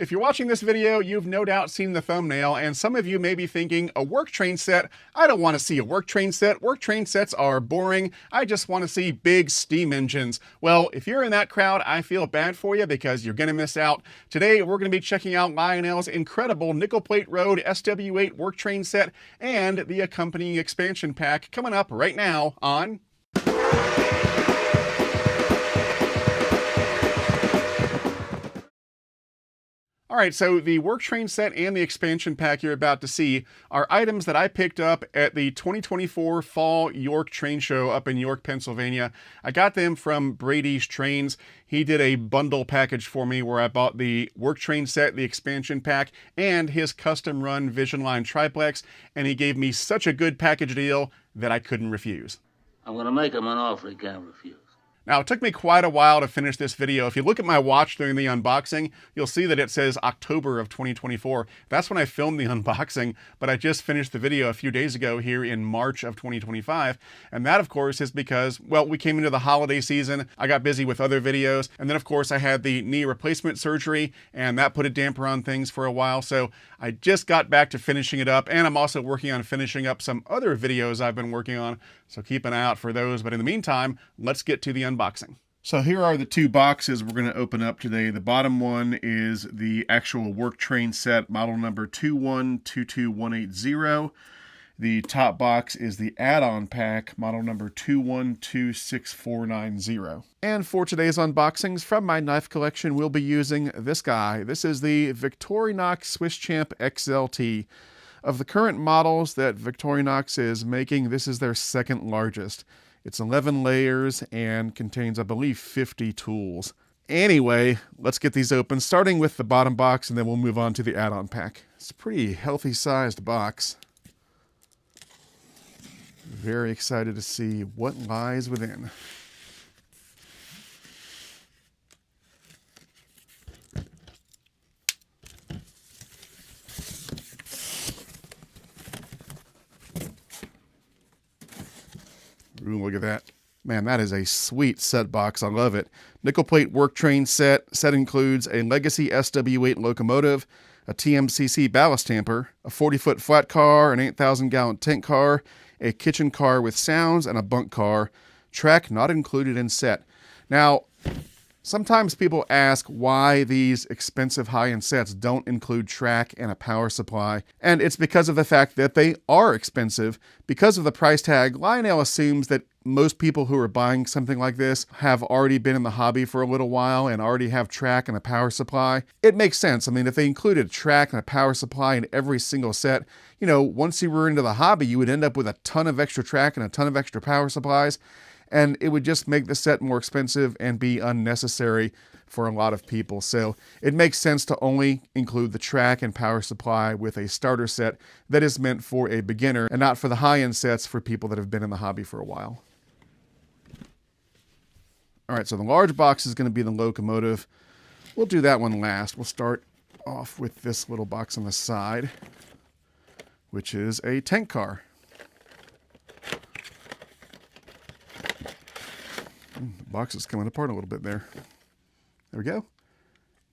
If you're watching this video, you've no doubt seen the thumbnail, and some of you may be thinking, a work train set? I don't want to see a work train set. Work train sets are boring. I just want to see big steam engines. Well, if you're in that crowd, I feel bad for you because you're going to miss out. Today, we're going to be checking out Lionel's incredible nickel plate road SW8 work train set and the accompanying expansion pack coming up right now on All right, so the work train set and the expansion pack you're about to see are items that I picked up at the 2024 Fall York Train Show up in York, Pennsylvania. I got them from Brady's Trains. He did a bundle package for me where I bought the work train set, the expansion pack, and his custom run Vision Line triplex, and he gave me such a good package deal that I couldn't refuse. I'm going to make him an offer he can't refuse. Now, it took me quite a while to finish this video. If you look at my watch during the unboxing, you'll see that it says October of 2024. That's when I filmed the unboxing, but I just finished the video a few days ago here in March of 2025. And that, of course, is because, well, we came into the holiday season. I got busy with other videos. And then, of course, I had the knee replacement surgery, and that put a damper on things for a while. So I just got back to finishing it up. And I'm also working on finishing up some other videos I've been working on. So keep an eye out for those. But in the meantime, let's get to the unboxing. So here are the two boxes we're going to open up today. The bottom one is the actual work train set, model number 2122180. The top box is the add-on pack, model number 2126490. And for today's unboxings from my knife collection, we'll be using this guy. This is the Victorinox Swiss Champ XLT. Of the current models that Victorinox is making, this is their second largest. It's 11 layers and contains, I believe, 50 tools. Anyway, let's get these open, starting with the bottom box, and then we'll move on to the add-on pack. It's a pretty healthy-sized box. Very excited to see what lies within. Ooh, look at that. Man, that is a sweet set box. I love it. Nickel plate work train set. Set includes a legacy SW8 locomotive, a TMCC ballast tamper, a 40-foot flat car, an 8,000-gallon tank car, a kitchen car with sounds, and a bunk car. Track not included in set. Now, sometimes people ask why these expensive high-end sets don't include track and a power supply, and it's because of the fact that they are expensive. Because of the price tag, Lionel assumes that most people who are buying something like this have already been in the hobby for a little while and already have track and a power supply. It makes sense. I mean, if they included track and a power supply in every single set, you know, once you were into the hobby, you would end up with a ton of extra track and a ton of extra power supplies. And it would just make the set more expensive and be unnecessary for a lot of people. So it makes sense to only include the track and power supply with a starter set that is meant for a beginner and not for the high-end sets for people that have been in the hobby for a while. All right, so the large box is going to be the locomotive. We'll do that one last. We'll start off with this little box on the side, which is a tank car. The box is coming apart a little bit there. There we go.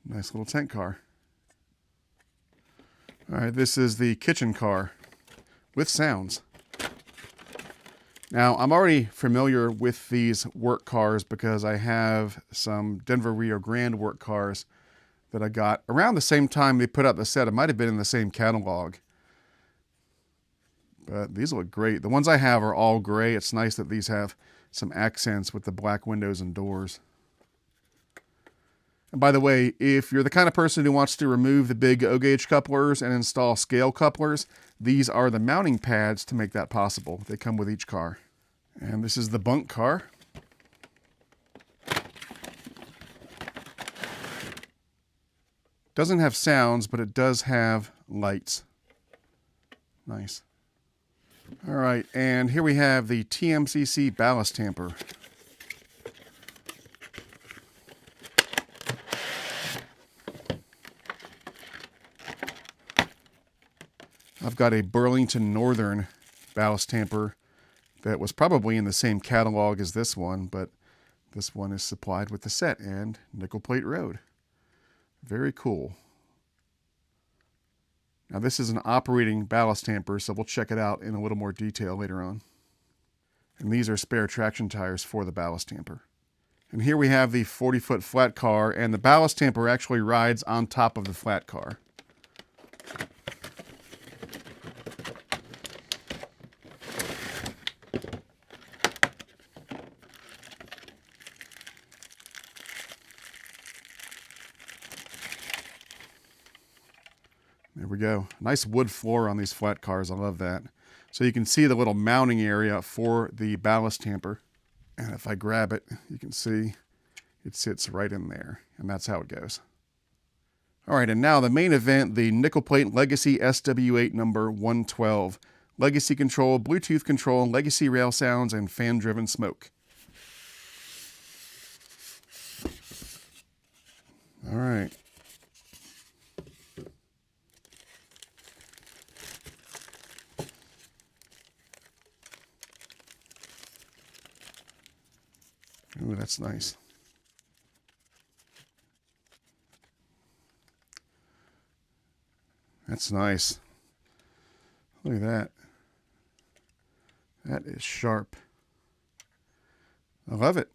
Nice little tank car. All right, this is the kitchen car with sounds. Now, I'm already familiar with these work cars because I have some Denver Rio Grande work cars that I got around the same time they put out the set. It might have been in the same catalog. But these look great. The ones I have are all gray. It's nice that these have some accents with the black windows and doors. And by the way, if you're the kind of person who wants to remove the big O-gauge couplers and install scale couplers, these are the mounting pads to make that possible. They come with each car. And this is the bunk car. Doesn't have sounds, but it does have lights. Nice. All right, and here we have the TMCC Ballast Tamper. I've got a Burlington Northern Ballast Tamper that was probably in the same catalog as this one, but this one is supplied with the set and nickel plate road. Very cool. Now this is an operating ballast tamper, so we'll check it out in a little more detail later on. And these are spare traction tires for the ballast tamper. And here we have the 40-foot flat car, and the ballast tamper actually rides on top of the flat car. There we go. Nice wood floor on these flat cars. I love that. So you can see the little mounting area for the ballast tamper. And if I grab it, you can see it sits right in there. And that's how it goes. All right, and now the main event, the nickel plate Legacy SW8 number 112. Legacy control, Bluetooth control, legacy rail sounds, and fan-driven smoke. All right. Ooh, that's nice. That's nice. Look at that. That is sharp. I love it.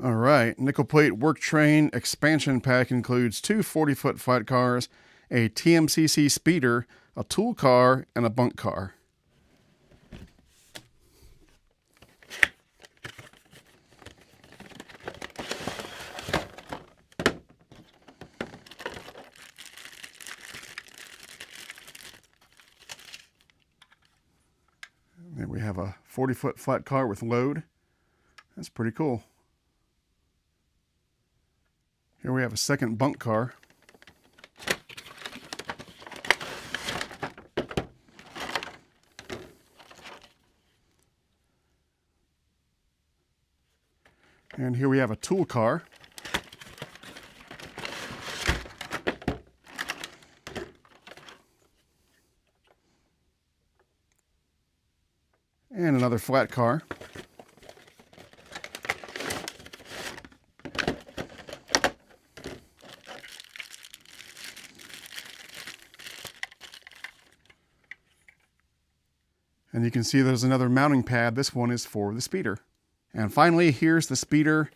All right, nickel plate work train expansion pack includes two 40-foot flat cars, a TMCC speeder, a tool car, and a bunk car. There we have a 40-foot flat car with load. That's pretty cool. Here we have a second bunk car. And here we have a tool car. And another flat car. And you can see there's another mounting pad. This one is for the speeder. And finally, here's the speeder.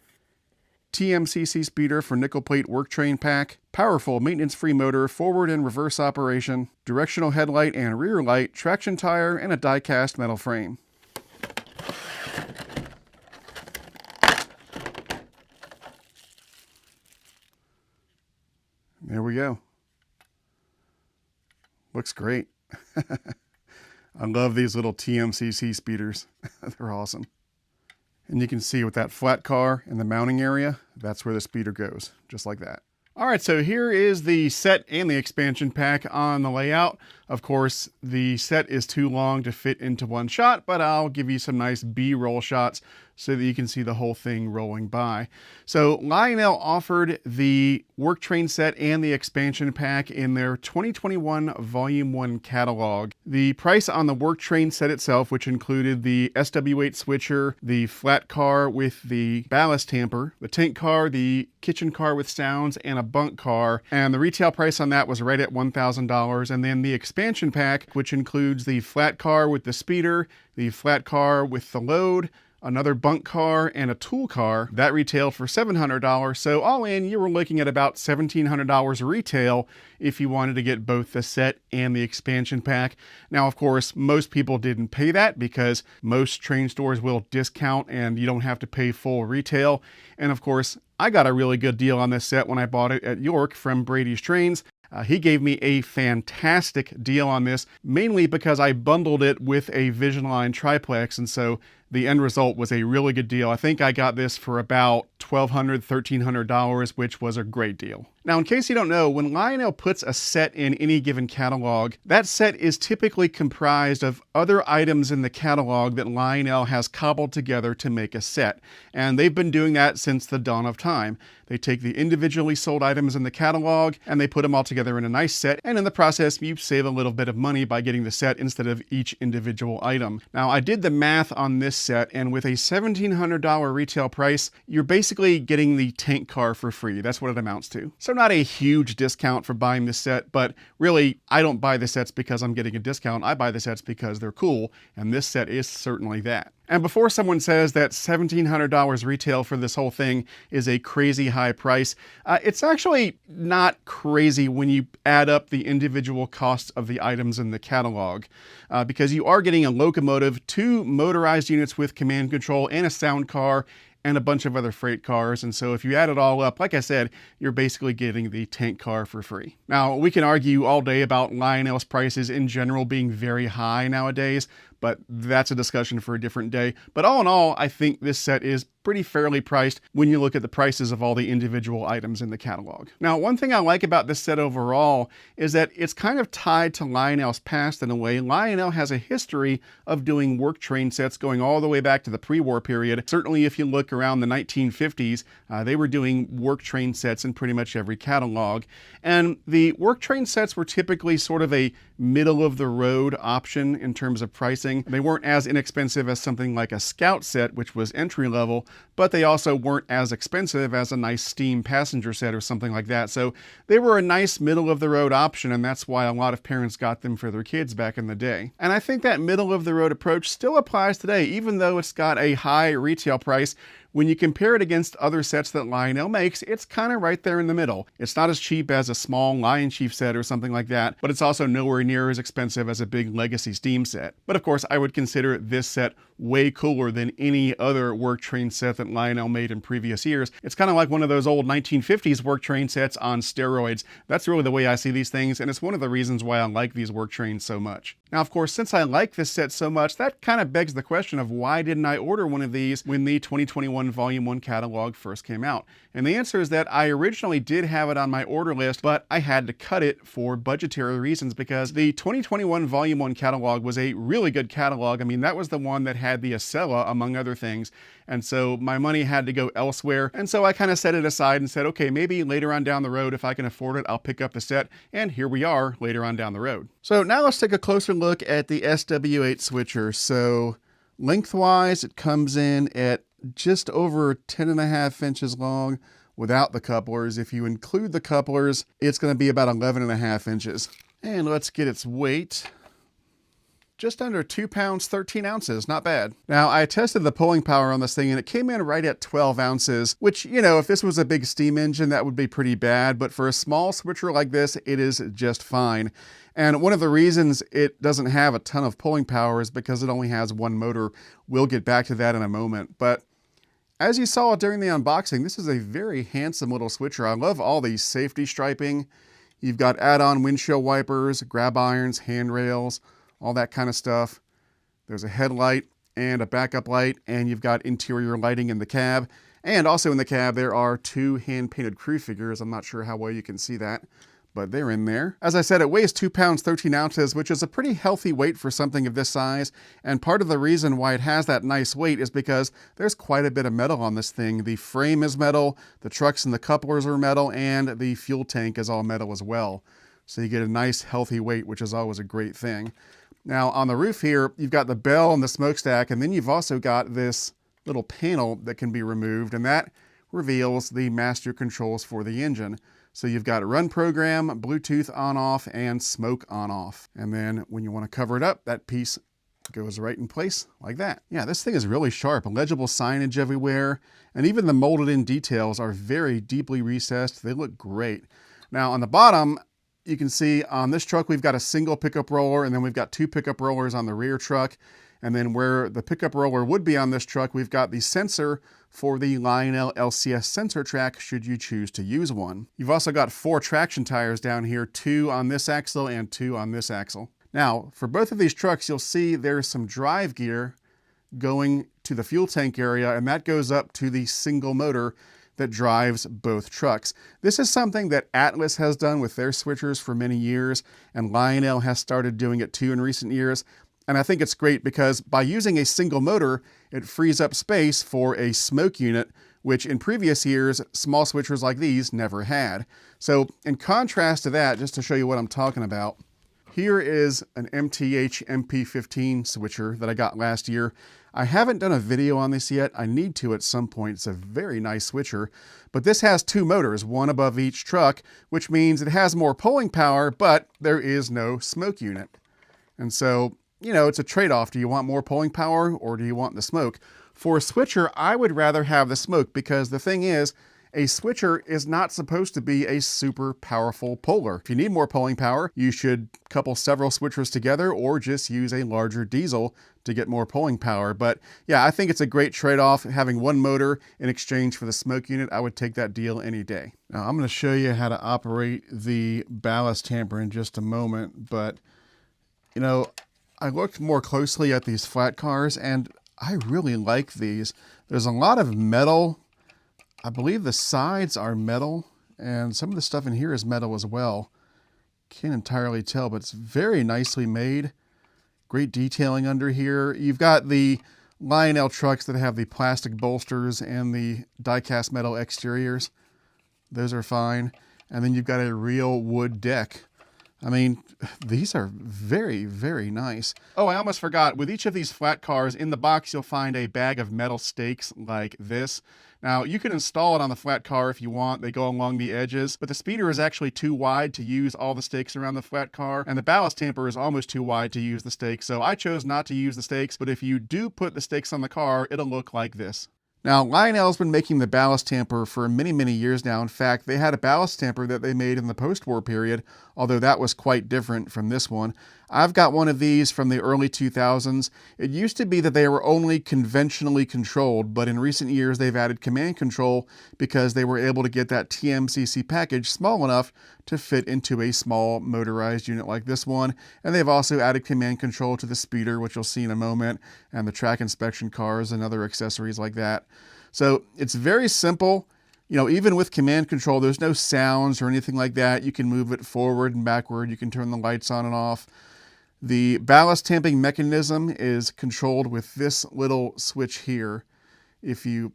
TMCC speeder for nickel plate work train pack. Powerful maintenance-free motor, forward and reverse operation, directional headlight and rear light, traction tire, and a die-cast metal frame. There we go. Looks great. I love these little TMCC speeders. They're awesome. And you can see with that flat car in the mounting area, that's where the speeder goes, just like that. All right, so here is the set and the expansion pack on the layout. Of course, the set is too long to fit into one shot, but I'll give you some nice B-roll shots so that you can see the whole thing rolling by. So Lionel offered the work train set and the expansion pack in their 2021 Volume 1 catalog. The price on the work train set itself, which included the SW8 switcher, the flat car with the ballast tamper, the tank car, the kitchen car with sounds, and a bunk car. And the retail price on that was right at $1,000. And then the expansion pack, which includes the flat car with the speeder, the flat car with the load, another bunk car, and a tool car, that retailed for $700. So all in, you were looking at about $1,700 retail if you wanted to get both the set and the expansion pack. Now, of course, most people didn't pay that because most train stores will discount and you don't have to pay full retail. And of course, I got a really good deal on this set when I bought it at York from Brady's Trains. He gave me a fantastic deal on this, mainly because I bundled it with a Vision Line triplex, and so the end result was a really good deal. I think I got this for about $1,200, $1,300, which was a great deal. Now, in case you don't know, when Lionel puts a set in any given catalog, that set is typically comprised of other items in the catalog that Lionel has cobbled together to make a set. And they've been doing that since the dawn of time. They take the individually sold items in the catalog and they put them all together in a nice set. And in the process, you save a little bit of money by getting the set instead of each individual item. Now, I did the math on this set, and with a $1,700 retail price, you're basically getting the tank car for free. That's what it amounts to. So not a huge discount for buying this set, but really, I don't buy the sets because I'm getting a discount. I buy the sets because they're cool, and this set is certainly that. And before someone says that $1,700 retail for this whole thing is a crazy high price, it's actually not crazy when you add up the individual costs of the items in the catalog, because you are getting a locomotive, 2 motorized units with command control, and a sound car, and a bunch of other freight cars. And so if you add it all up, like I said, you're basically getting the tank car for free. Now, we can argue all day about Lionel's prices in general being very high nowadays, but that's a discussion for a different day. But all in all, I think this set is pretty fairly priced when you look at the prices of all the individual items in the catalog. Now, one thing I like about this set overall is that it's kind of tied to Lionel's past in a way. Lionel has a history of doing work train sets going all the way back to the pre-war period. Certainly, if you look around the 1950s, they were doing work train sets in pretty much every catalog. And the work train sets were typically sort of a middle-of-the-road option in terms of pricing. They weren't as inexpensive as something like a Scout set, which was entry-level, but they also weren't as expensive as a nice steam passenger set or something like that. So they were a nice middle-of-the-road option, and that's why a lot of parents got them for their kids back in the day. And I think that middle-of-the-road approach still applies today, even though it's got a high retail price. When you compare it against other sets that Lionel makes, it's kind of right there in the middle. It's not as cheap as a small Lion Chief set or something like that, but it's also nowhere near as expensive as a big Legacy Steam set. But of course, I would consider this set way cooler than any other work train set that Lionel made in previous years. It's kind of like one of those old 1950s work train sets on steroids. That's really the way I see these things, and it's one of the reasons why I like these work trains so much. Now, of course, since I like this set so much, that kind of begs the question of why didn't I order one of these when the 2021 Volume 1 catalog first came out? And the answer is that I originally did have it on my order list, but I had to cut it for budgetary reasons because the 2021 Volume 1 catalog was a really good catalog. I mean, that was the one that had the Acela, among other things. And so my money had to go elsewhere. And so I kind of set it aside and said, okay, maybe later on down the road, if I can afford it, I'll pick up the set. And here we are later on down the road. So now let's take a closer look at the SW8 switcher. So lengthwise, it comes in at just over 10.5 inches long without the couplers. If you include the couplers, it's going to be about 11.5 inches. And let's get its weight. Just under 2 pounds, 13 ounces. Not bad. Now, I tested the pulling power on this thing and it came in right at 12 ounces, which, you know, if this was a big steam engine, that would be pretty bad. But for a small switcher like this, it is just fine. And one of the reasons it doesn't have a ton of pulling power is because it only has one motor. We'll get back to that in a moment. But as you saw during the unboxing, this is a very handsome little switcher. I love all these safety striping. You've got add-on windshield wipers, grab irons, handrails, all that kind of stuff. There's a headlight and a backup light, and you've got interior lighting in the cab. And also in the cab, there are 2 hand-painted crew figures. I'm not sure how well you can see that, but they're in there. As I said, it weighs 2 pounds, 13 ounces, which is a pretty healthy weight for something of this size. And part of the reason why it has that nice weight is because there's quite a bit of metal on this thing. The frame is metal, the trucks and the couplers are metal, and the fuel tank is all metal as well. So you get a nice healthy weight, which is always a great thing. Now on the roof here, you've got the bell and the smokestack, and then you've also got this little panel that can be removed, and that reveals the master controls for the engine. So you've got run program, Bluetooth on off, and smoke on off. And then when you want to cover it up, that piece goes right in place like that. Yeah, this thing is really sharp, legible signage everywhere, and even the molded in details are very deeply recessed. They look great. Now on the bottom, you can see on this truck, we've got a single pickup roller, and then we've got 2 pickup rollers on the rear truck. And then where the pickup roller would be on this truck, we've got the sensor for the Lionel LCS sensor track, should you choose to use one. You've also got 4 traction tires down here, 2 on this axle and 2 on this axle. Now, for both of these trucks, you'll see there's some drive gear going to the fuel tank area, and that goes up to the single motor that drives both trucks. This is something that Atlas has done with their switchers for many years, and Lionel has started doing it too in recent years. And I think it's great because by using a single motor, it frees up space for a smoke unit, which in previous years, small switchers like these never had. So in contrast to that, just to show you what I'm talking about, here is an MTH MP15 switcher that I got last year. I haven't done a video on this yet. I need to at some point. It's a very nice switcher, but this has two motors, one above each truck, which means it has more pulling power, but there is no smoke unit. And so, you know, it's a trade-off. Do you want more pulling power or do you want the smoke? For a switcher, I would rather have the smoke because the thing is, a switcher is not supposed to be a super powerful puller. If you need more pulling power, you should couple several switchers together or just use a larger diesel to get more pulling power. But yeah, I think it's a great trade-off. Having one motor in exchange for the smoke unit, I would take that deal any day. Now, I'm going to show you how to operate the ballast tamper in just a moment, but you know, I looked more closely at these flat cars and I really like these. There's a lot of metal. I believe the sides are metal and some of the stuff in here is metal as well. Can't entirely tell, but it's very nicely made. Great detailing under here. You've got the Lionel trucks that have the plastic bolsters and the die-cast metal exteriors. Those are fine. And then you've got a real wood deck. I mean, these are very, very nice. Oh, I almost forgot. With each of these flat cars, in the box, you'll find a bag of metal stakes like this. Now, you can install it on the flat car if you want. They go along the edges, but the speeder is actually too wide to use all the stakes around the flat car, and the ballast tamper is almost too wide to use the stakes, so I chose not to use the stakes, but if you do put the stakes on the car, it'll look like this. Now, Lionel's been making the ballast tamper for many, many years now. In fact, they had a ballast tamper that they made in the post-war period, although that was quite different from this one. I've got one of these from the early 2000s. It used to be that they were only conventionally controlled, but in recent years they've added command control because they were able to get that TMCC package small enough to fit into a small motorized unit like this one. And they've also added command control to the speeder, which you'll see in a moment, and the track inspection cars and other accessories like that. So it's very simple. You know, even with command control, there's no sounds or anything like that. You can move it forward and backward. You can turn the lights on and off. The ballast tamping mechanism is controlled with this little switch here. If you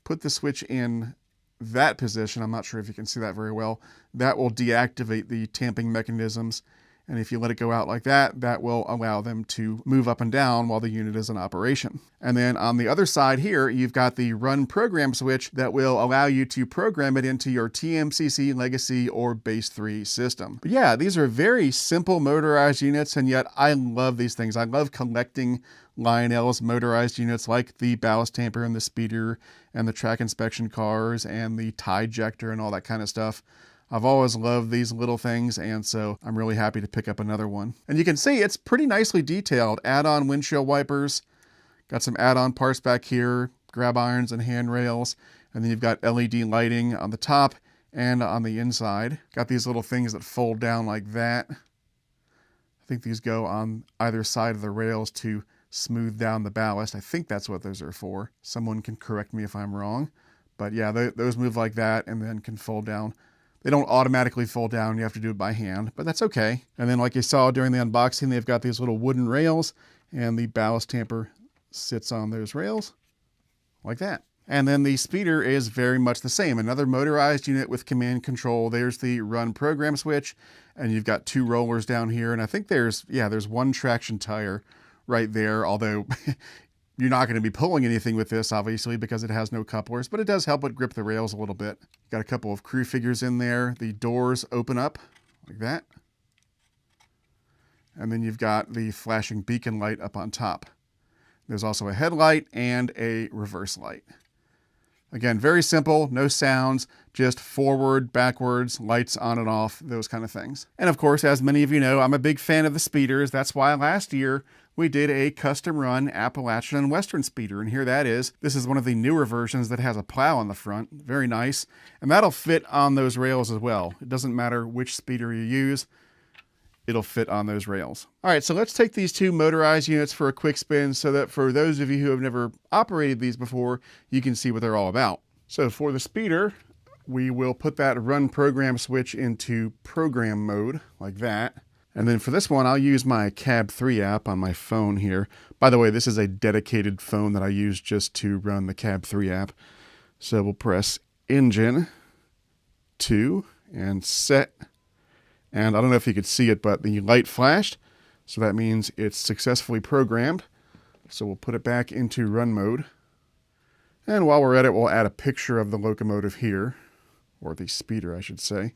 put the switch in that position, I'm not sure if you can see that very well, that will deactivate the tamping mechanisms. And if you let it go out like that, that will allow them to move up and down while the unit is in operation. And then on the other side here, you've got the run program switch that will allow you to program it into your TMCC, Legacy, or Base 3 system. But yeah, these are very simple motorized units, and yet I love these things. I love collecting Lionel's motorized units like the ballast tamper and the speeder and the track inspection cars and the tie ejector and all that kind of stuff. I've always loved these little things, and so I'm really happy to pick up another one. And you can see it's pretty nicely detailed. Add-on windshield wipers, got some add-on parts back here, grab irons and handrails, and then you've got LED lighting on the top and on the inside. Got these little things that fold down like that. I think these go on either side of the rails to smooth down the ballast. I think that's what those are for. Someone can correct me if I'm wrong. But yeah, those move like that and then can fold down. They don't automatically fold down. You have to do it by hand, but that's okay. And then like you saw during the unboxing, they've got these little wooden rails and the ballast tamper sits on those rails like that. And then the speeder is very much the same. Another motorized unit with command control. There's the run program switch, and you've got two rollers down here. And I think there's one traction tire right there, although you're not going to be pulling anything with this, obviously, because it has no couplers, but it does help it grip the rails a little bit. Got a couple of crew figures in there. The doors open up like that. And then you've got the flashing beacon light up on top. There's also a headlight and a reverse light. Again, very simple, no sounds, just forward, backwards, lights on and off, those kind of things. And of course, as many of you know, I'm a big fan of the speeders. That's why last year we did a custom run Appalachian and Western speeder, and here that is. This is one of the newer versions that has a plow on the front, very nice. And that'll fit on those rails as well. It doesn't matter which speeder you use. it'll fit on those rails. All right, so let's take these two motorized units for a quick spin so that for those of you who have never operated these before, you can see what they're all about. So for the speeder, we will put that run program switch into program mode like that. And then for this one, I'll use my Cab 3 app on my phone here. By the way, this is a dedicated phone that I use just to run the Cab 3 app. So we'll press Engine 2 and set. And I don't know if you could see it, but the light flashed. So that means it's successfully programmed. So we'll put it back into run mode. And while we're at it, we'll add a picture of the locomotive here, or the speeder, I should say.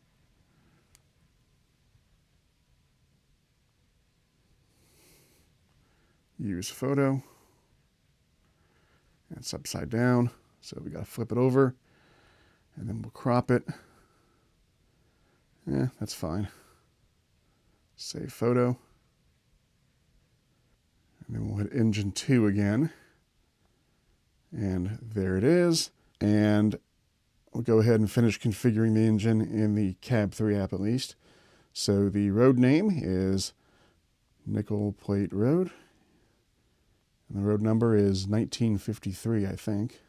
Use photo. And it's upside down, so we got to flip it over. And then we'll crop it. Yeah, that's fine. Save photo. And then we'll hit Engine 2 again. And there it is. And we'll go ahead and finish configuring the engine in the Cab 3 app at least. So the road name is Nickel Plate Road. And the road number is 1953, I think.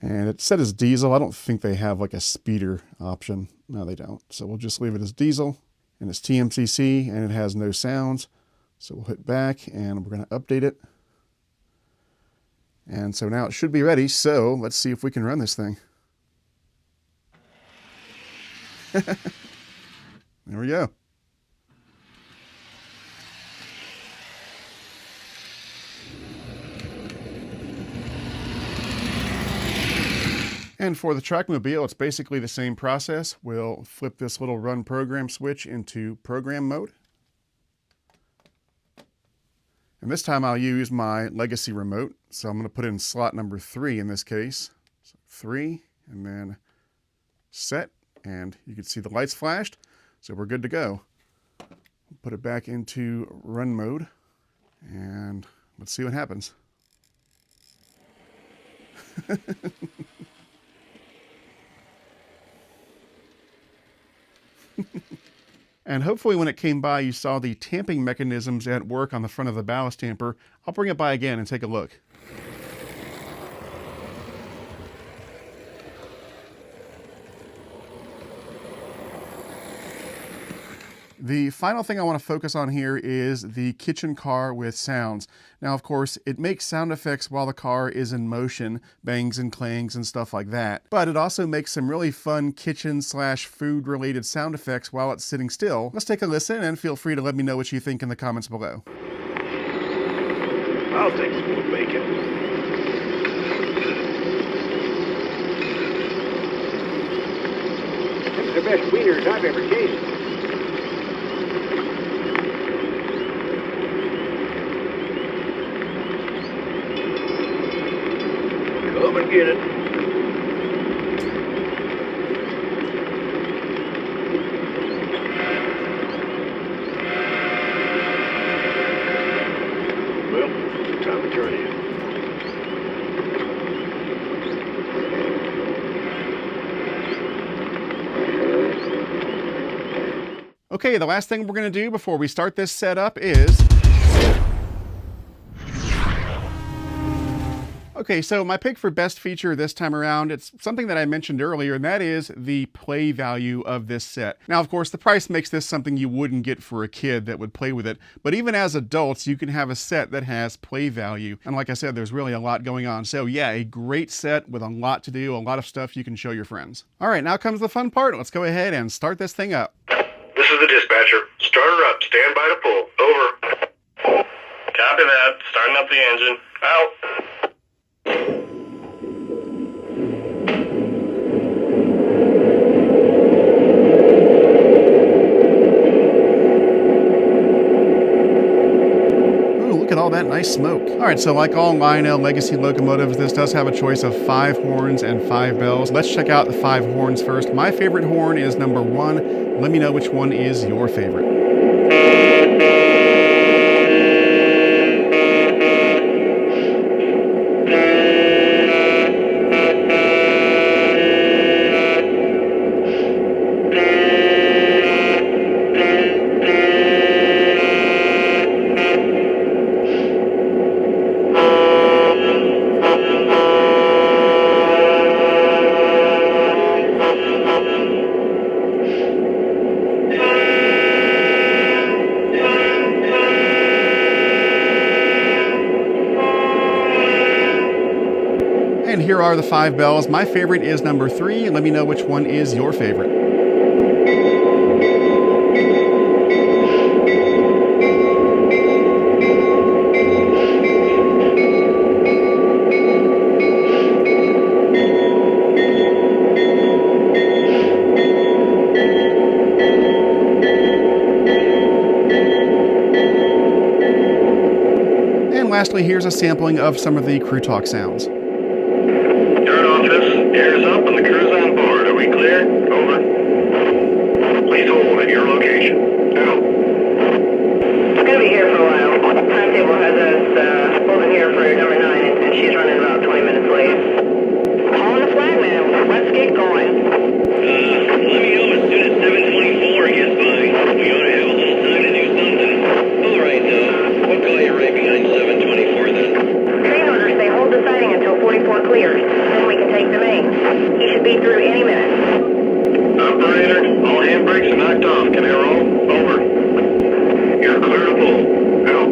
And it's set as diesel. I don't think they have like a speeder option. No, they don't. So we'll just leave it as diesel. And it's TMCC and it has no sounds. So we'll hit back and we're going to update it. And so now it should be ready. So let's see if we can run this thing. There we go. And for the Trackmobile, it's basically the same process. We'll flip this little run program switch into program mode. And this time I'll use my legacy remote. So I'm going to put in slot number 3 in this case. So 3, and then set, and you can see the lights flashed. So we're good to go. Put it back into run mode, and let's see what happens. And hopefully when it came by, you saw the tamping mechanisms at work on the front of the ballast tamper. I'll bring it by again and take a look. The final thing I want to focus on here is the kitchen car with sounds. Now, of course, it makes sound effects while the car is in motion, bangs and clangs and stuff like that. But it also makes some really fun kitchen/food related sound effects while it's sitting still. Let's take a listen and feel free to let me know what you think in the comments below. I'll take some more bacon. Them's the best wieners I've ever tasted. Come and get it. Well, time to turn in. Okay, the last thing we're going to do before we start this setup is... Okay, so my pick for best feature this time around, it's something that I mentioned earlier, and that is the play value of this set. Now, of course, the price makes this something you wouldn't get for a kid that would play with it, but even as adults, you can have a set that has play value. And like I said, there's really a lot going on. So yeah, a great set with a lot to do, a lot of stuff you can show your friends. All right, now comes the fun part. Let's go ahead and start this thing up. This is the dispatcher. Start her up. Stand by to pull. Over. Copy that. Starting up the engine. Out. Look at all that nice smoke. All right, so like all Lionel legacy locomotives, this does have a choice of 5 horns and 5 bells. Let's check out the 5 horns first. My favorite horn is number 1. Let me know which one is your favorite. are the 5 bells. My favorite is number 3. Let me know which one is your favorite. And lastly, here's a sampling of some of the crew talk sounds. Start office, air's up and the crew's on board. Are we clear? Over. Please hold at your location. Out. It's going to be here for a while. Timetable has us holding here for number 9, and she's running about 20 minutes late. Calling the flag, man. Let's get going. Let me know as soon as 724 gets by. We ought to have a little time to do something. All right, we'll call you right behind 724 then. Train orders say hold the sighting until 44 clears. Then we can take the main. He should be through any minute. Operator, all handbrakes are knocked off. Can I roll? Over. You're clear to pull. Out.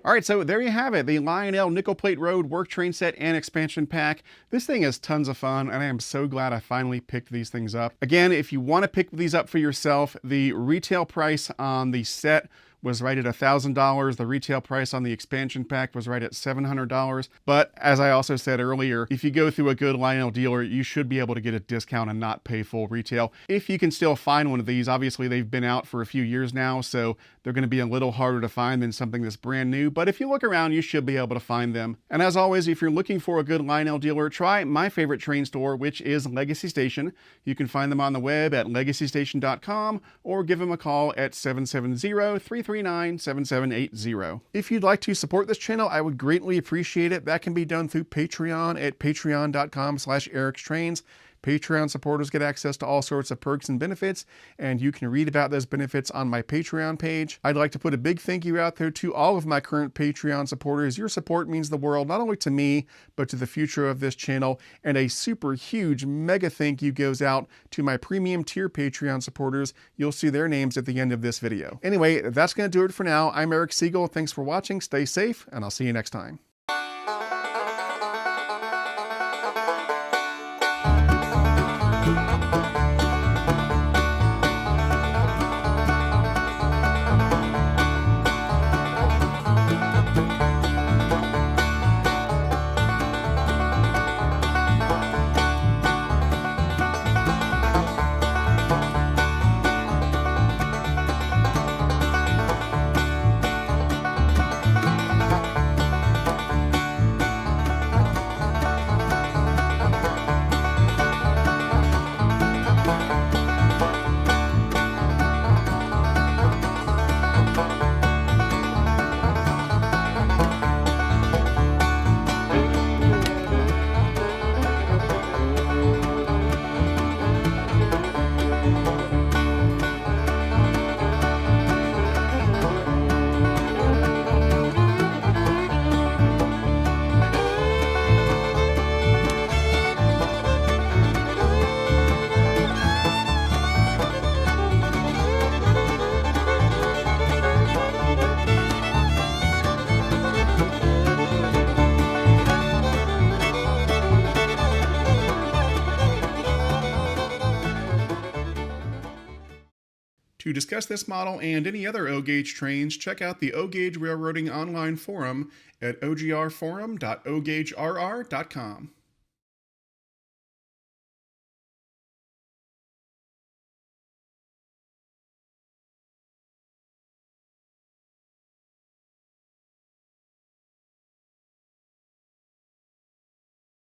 All right, so there you have it, the Lionel Nickel Plate Road Work Train Set and Expansion Pack. This thing is tons of fun, and I am so glad I finally picked these things up. Again, if you want to pick these up for yourself, the retail price on the set was right at $1,000. The retail price on the expansion pack was right at $700. But as I also said earlier, if you go through a good Lionel dealer, you should be able to get a discount and not pay full retail. If you can still find one of these, obviously they've been out for a few years now, so they're going to be a little harder to find than something that's brand new. But if you look around, you should be able to find them. And as always, if you're looking for a good Lionel dealer, try my favorite train store, which is Legacy Station. You can find them on the web at legacystation.com or give them a call at 770-339-7780. If you'd like to support this channel, I would greatly appreciate it. That can be done through Patreon at patreon.com/ericstrains. Patreon supporters get access to all sorts of perks and benefits, and you can read about those benefits on my Patreon page. I'd like to put a big thank you out there to all of my current Patreon supporters. Your support means the world, not only to me, but to the future of this channel. And a super huge mega thank you goes out to my premium tier Patreon supporters. You'll see their names at the end of this video. Anyway, that's going to do it for now. I'm Eric Siegel. Thanks for watching. Stay safe, and I'll see you next time. To discuss this model and any other O-Gauge trains, check out the O-Gauge Railroading online forum at ogrforum.ogaugerr.com.